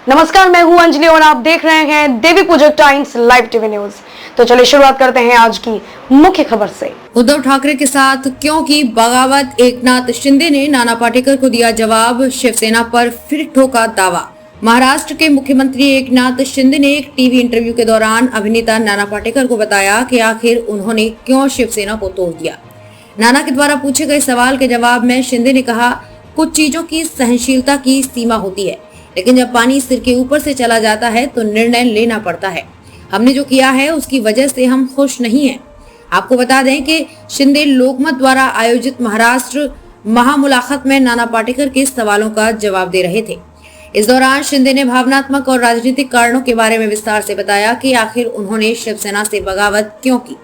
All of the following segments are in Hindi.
नमस्कार, मैं हूं अंजलि और आप देख रहे हैं देवी पूजक टाइम्स लाइव टीवी न्यूज। तो चलिए शुरुआत करते हैं आज की मुख्य खबर से। उद्धव ठाकरे के साथ क्यों की बगावत, एकनाथ शिंदे ने नाना पाटेकर को दिया जवाब, शिवसेना पर फिर ठोका दावा। महाराष्ट्र के मुख्यमंत्री एकनाथ शिंदे ने एक टीवी इंटरव्यू के दौरान अभिनेता नाना पाटेकर को बताया कि आखिर उन्होंने क्यों शिवसेना को तोड़ दिया। नाना के द्वारा पूछे गए सवाल के जवाब में शिंदे ने कहा, कुछ चीजों की सहनशीलता की सीमा होती है, लेकिन जब पानी सिर के ऊपर से चला जाता है तो निर्णय लेना पड़ता है। हमने जो किया है उसकी वजह से हम खुश नहीं हैं। आपको बता दें कि शिंदे लोकमत द्वारा आयोजित महाराष्ट्र महामुलाकात में नाना पाटेकर के सवालों का जवाब दे रहे थे। इस दौरान शिंदे ने भावनात्मक और राजनीतिक कारणों के बारे में विस्तार से बताया कि आखिर उन्होंने शिवसेना से बगावत क्यों की।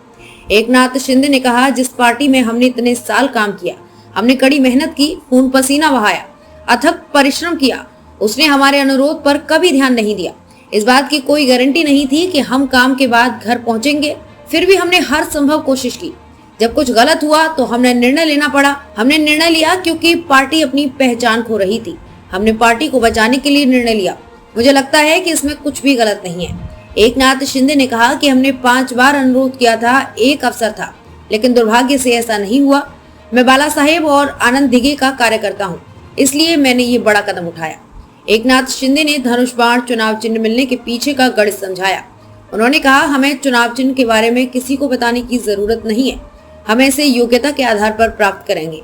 एकनाथ शिंदे ने कहा, जिस पार्टी में हमने इतने साल काम किया, हमने कड़ी मेहनत की, खून पसीना बहाया, अथक परिश्रम किया, उसने हमारे अनुरोध पर कभी ध्यान नहीं दिया। इस बात की कोई गारंटी नहीं थी कि हम काम के बाद घर पहुंचेंगे, फिर भी हमने हर संभव कोशिश की। जब कुछ गलत हुआ तो हमने निर्णय लेना पड़ा। हमने निर्णय लिया क्योंकि पार्टी अपनी पहचान खो रही थी। हमने पार्टी को बचाने के लिए निर्णय लिया। मुझे लगता है कि इसमें कुछ भी गलत नहीं है। एकनाथ शिंदे ने कहा कि हमने 5 बार अनुरोध किया था, एक अवसर था, लेकिन दुर्भाग्य से ऐसा नहीं हुआ। मैं बाला साहेब और आनंद दिघे का कार्यकर्ता हूँ, इसलिए मैंने ये बड़ा कदम उठाया। एकनाथ शिंदे ने धनुष बाण चुनाव चिन्ह मिलने के पीछे का गणित समझाया। उन्होंने कहा, हमें चुनाव चिन्ह के बारे में किसी को बताने की जरूरत नहीं है, हम इसे योग्यता के आधार पर प्राप्त करेंगे।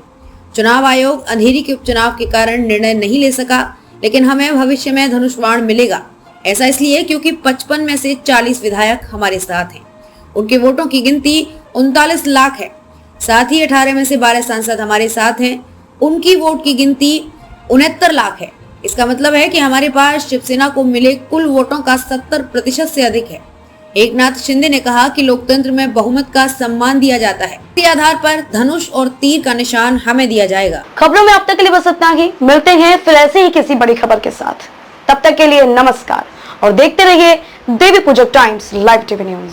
चुनाव आयोग अंधेरी के उपचुनाव के कारण निर्णय नहीं ले सका, लेकिन हमें भविष्य में धनुष बाण मिलेगा। ऐसा इसलिए क्योंकि 55 में से 40 विधायक हमारे साथ हैं। उनके वोटों की गिनती 39 लाख है। साथ ही 18 में से 12 सांसद हमारे साथ हैं, उनकी वोट की गिनती 69 लाख है। इसका मतलब है कि हमारे पास शिवसेना को मिले कुल वोटों का 70% से अधिक है। एकनाथ शिंदे ने कहा कि लोकतंत्र में बहुमत का सम्मान दिया जाता है, इसी आधार पर धनुष और तीर का निशान हमें दिया जाएगा। खबरों में अब तक के लिए बस इतना ही। मिलते हैं फिर ऐसे ही किसी बड़ी खबर के साथ। तब तक के लिए नमस्कार और देखते रहिए देवी पूजक टाइम्स लाइव टीवी न्यूज।